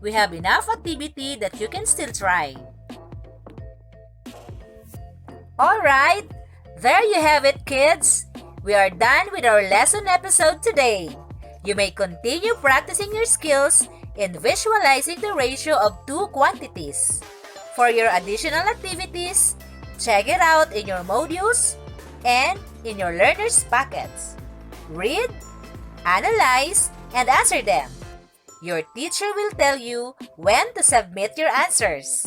we have enough activity that you can still try. Alright, there you have it, kids! We are done with our lesson episode today. You may continue practicing your skills in visualizing the ratio of two quantities. For your additional activities, check it out in your modules and in your learner's packets. Read, analyze, and answer them. Your teacher will tell you when to submit your answers.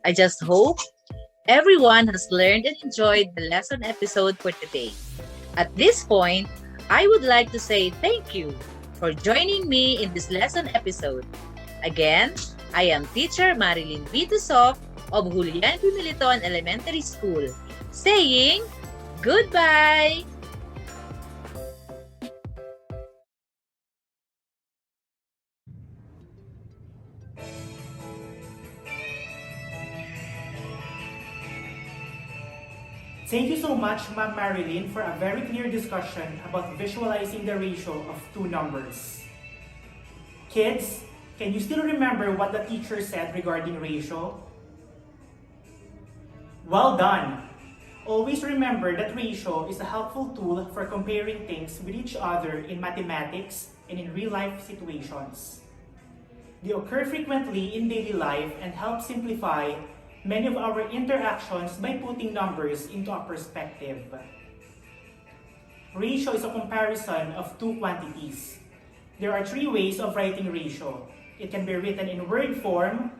I just hope everyone has learned and enjoyed the lesson episode for today. At this point, I would like to say thank you for joining me in this lesson episode. Again, I am Teacher MARILYN B. TOSOC of Julian P. Militon Elementary School, saying goodbye! Thank you so much, Ma'am Marilyn, for a very clear discussion about visualizing the ratio of two numbers. Kids, can you still remember what the teacher said regarding ratio? Well done! Always remember that ratio is a helpful tool for comparing things with each other in mathematics and in real-life situations. They occur frequently in daily life and help simplify many of our interactions by putting numbers into a perspective. Ratio is a comparison of two quantities. There are three ways of writing ratio. It can be written in word form,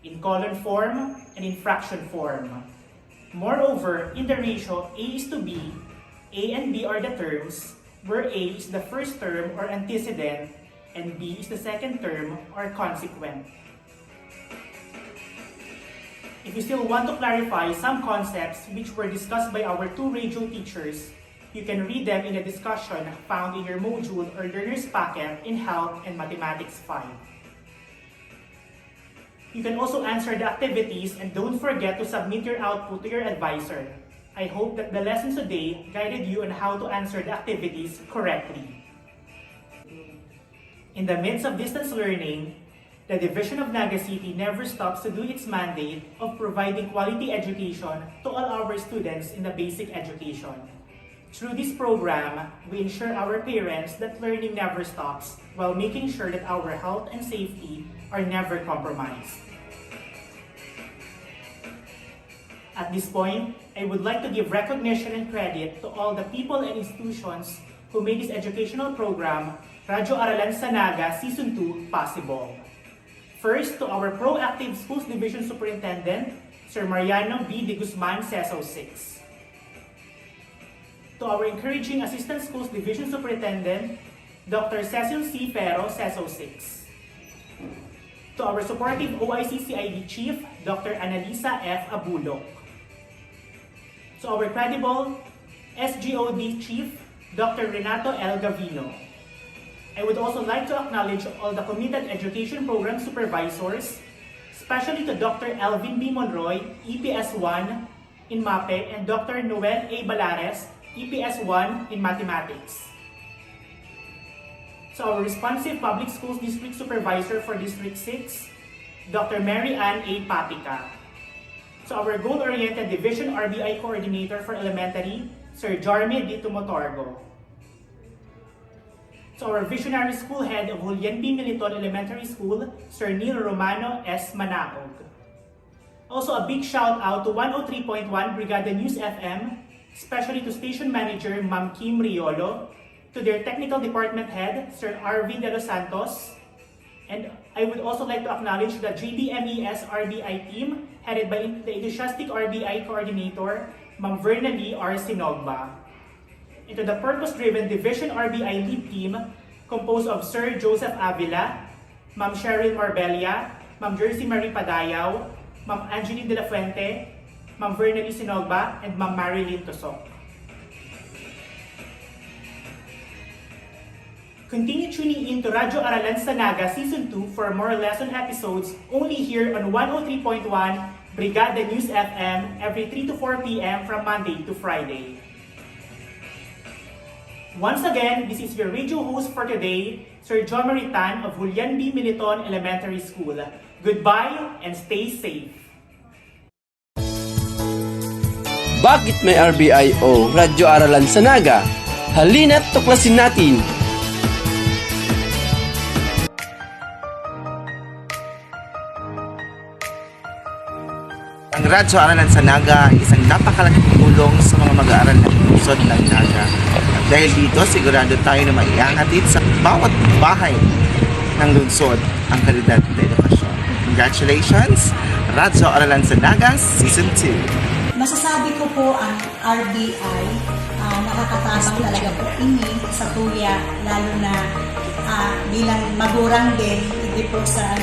in column form, and in fraction form. Moreover, in the ratio A is to B, A and B are the terms, where A is the first term or antecedent, and B is the second term or consequent. If you still want to clarify some concepts which were discussed by our two radio teachers, you can read them in the discussion found in your module or learner's packet in Health and Mathematics 5. You can also answer the activities and don't forget to submit your output to your advisor. I hope that the lesson today guided you on how to answer the activities correctly. In the midst of distance learning, the Division of Naga City never stops to do its mandate of providing quality education to all our students in the basic education. Through this program, we ensure our parents that learning never stops while making sure that our health and safety are never compromised. At this point, I would like to give recognition and credit to all the people and institutions who made this educational program, Radyo Aralan sa Naga Season 2, possible. First, to our Proactive Schools Division Superintendent, Sir Mariano B. De Guzman, CESO 6. To our Encouraging Assistant Schools Division Superintendent, Dr. Cecil C. Ferro, CESO 6. To our Supportive OIC-CID Chief, Dr. Annalisa F. Abulok. To our Credible SGOD Chief, Dr. Renato L. Gavino. I would also like to acknowledge all the committed education program supervisors, especially to Dr. Elvin B. Monroy, EPS 1 in MAPEH, and Dr. Noel A. Balares, EPS 1 in Mathematics. So our responsive Public Schools District Supervisor for District 6, Dr. Mary Ann A. Papica. So our Goal-Oriented Division RBI Coordinator for Elementary, Sir Jarme D. Tumotorgo. To our Visionary School Head of Julian P. Militon Elementary School, Sir Neil Romano S. Manaog. Also a big shout out to 103.1 Brigada News FM, especially to Station Manager Ma'am Kim Riolo, to their Technical Department Head, Sir Arvin De Los Santos, and I would also like to acknowledge the JDMES RBI team, headed by the Enthusiastic RBI Coordinator, Ma'am Vernalie R. Sinogba. And to the Purpose-Driven Division RBI Lead Team, composed of Sir Joseph Avila, Ma'am Cheryl Marbella, Ma'am Josemari Padayaw, Ma'am Angeline De La Fuente, Ma'am Vernalie Sinogba, and Ma'am MARILYN TOSOC. Continue tuning in to Radyo Aralan sa Naga Season 2 for more lesson episodes only here on 103.1 Brigada News FM every 3 to 4 p.m. from Monday to Friday. Once again, this is your radio host for today, Sir Josemari of Julian B. Militon Elementary School. Goodbye and stay safe. Bakit may RBIO, Radyo Aralan sa Naga? Halina't tuklasin natin! Ang Radyo Aralan sa Naga ay isang napakalaking tulong sa mga mag-aaral ng lungsod ng Naga. At dahil dito, sigurado tayo na maiangatid sa bawat bahay ng lungsod ang kalidad ng edukasyon. Congratulations! Radyo Aralan sa Naga Season 2. Masasabi ko po ang RBI, nakakatabang talaga po ini sa tuya, lalo na bilang magurang din, hindi po sa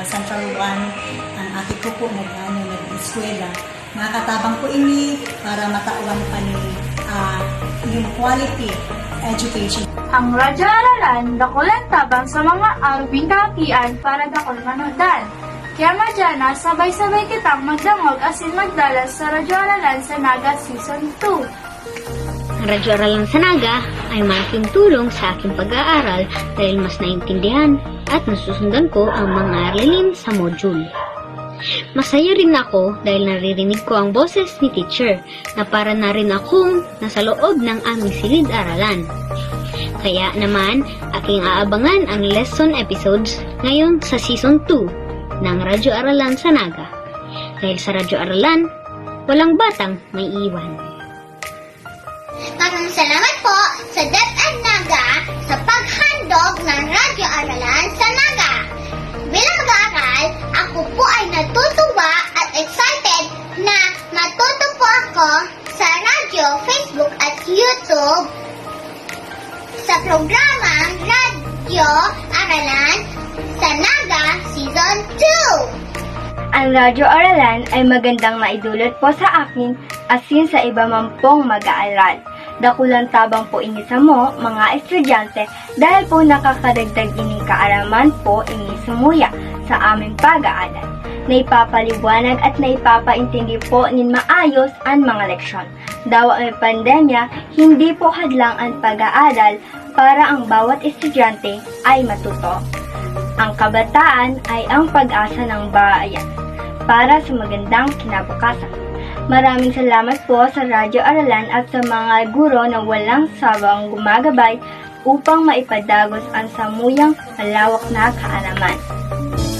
Central 1, ang ate ko po nag-eskwela. Nakakatabang po ini para matauan pa ni yung quality education. Ang Radyo Aralan, dakulan tabang sa mga arbing kakian para dakol manodan. Kaya madyana, sabay-sabay kitang magdamog asin magdalas sa Radyo Aralan sa Naga Season 2. Ang Radyo Aralan sa Naga ay malaking tulong sa aking pag-aaral dahil mas naintindihan at nasusundan ko ang mga aralin sa module. Masaya rin ako dahil naririnig ko ang boses ni teacher na para na rin akong nasa loob ng aming silid-aralan. Kaya naman, aking aabangan ang lesson episodes ngayon sa Season 2 ng Radyo Aralan sa Naga. Dahil sa Radyo Aralan, walang batang may iwan. Maraming salamat po sa DepEd Naga sa paghandog ng Radyo Aralan sa Naga. Bilang mag-aaral, ako po ay natutuwa at excited na matuto po ako sa radyo, Facebook at YouTube sa programang Radyo Aralan sa Naga Season 2. Ang Radyo Aralan ay magandang maidulot po sa akin asin sa iba man pong mag-aaral. Dakulang tabang po ini sa mo, mga estudyante, dahil po nakakadagdag ining kaalaman po ini sumuya sa aming pag-aaral. Naipapaliwanag at naipapaintindi po nin maayos ang mga leksyon. Dawa ang pandemya, hindi po hadlang ang pag-aaral para ang bawat estudyante ay matuto. Ang kabataan ay ang pag-asa ng bayan para sa magandang kinabukasan. Maraming salamat po sa Radyo Aralan at sa mga guro na walang sawang gumagabay upang maipadagos ang samuyang malawak na kaalaman.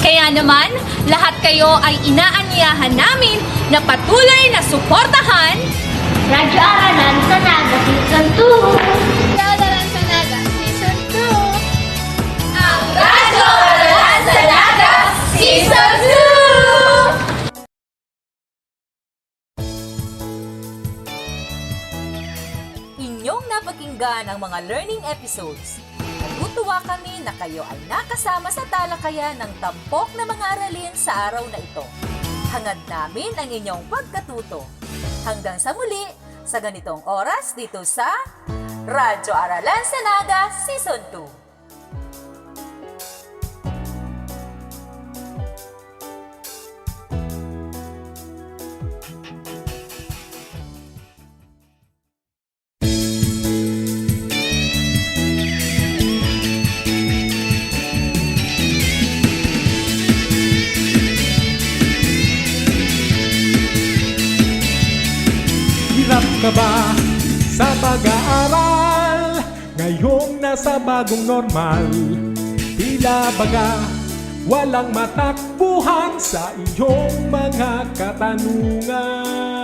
Kaya naman, lahat kayo ay inaanyayahan namin na patuloy na suportahan Radyo Aralan sa Naga Season 2! Radyo Aralan sa Naga Season 2! Ang Radyo Aralan sa Naga Season 2! Inyong napakinggan ang mga learning episodes. Natutuwa kami na kayo ay nakasama sa talakayan ng tampok na mga aralin sa araw na ito. Hangad namin ang inyong pagkatuto. Hanggang sa muli, sa ganitong oras dito sa Radyo Aralan sa Naga Season 2. Hirap ka ba sa pag-aaral? Ngayong nasa bagong normal, tila baga walang matakbuhan sa iyong mga katanungan.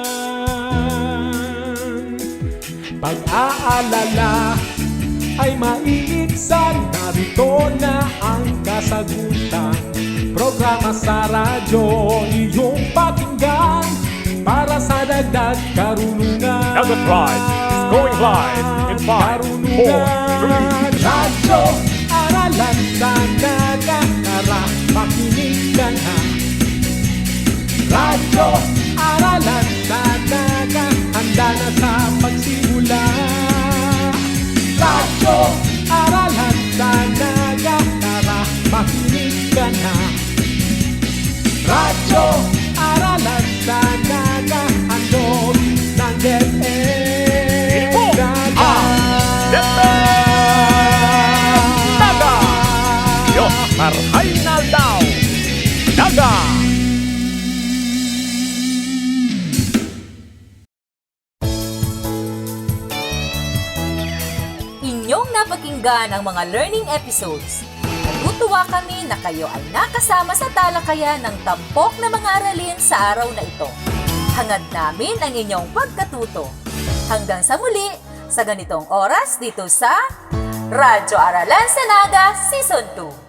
Pag-aalala ay maiiksan, narito na ang kasagutan. Programa sa radyo, iyong pakinggan para sa dagdag karunungan. Naga Pride is going live in 5, 4, Radyo Aralan sa Naga, tara makinig ka na. Radyo Aralan sa Naga, handa na sa pagsimula. Radyo Aralan sa Naga, tara makinig ka na. Radyo Aralan sa Naga, handog ng DepEd Naga. Naga! Yo, marhay na daw! Naga! Inyong napakinggan ang mga learning episodes. Natutuwa kami na kayo ay nakasama sa talakayan ng tampok na mga aralin sa araw na ito. Hangad namin ang inyong pagkatuto. Hanggang sa muli, sa ganitong oras dito sa Radyo Aralan sa Naga Season 2.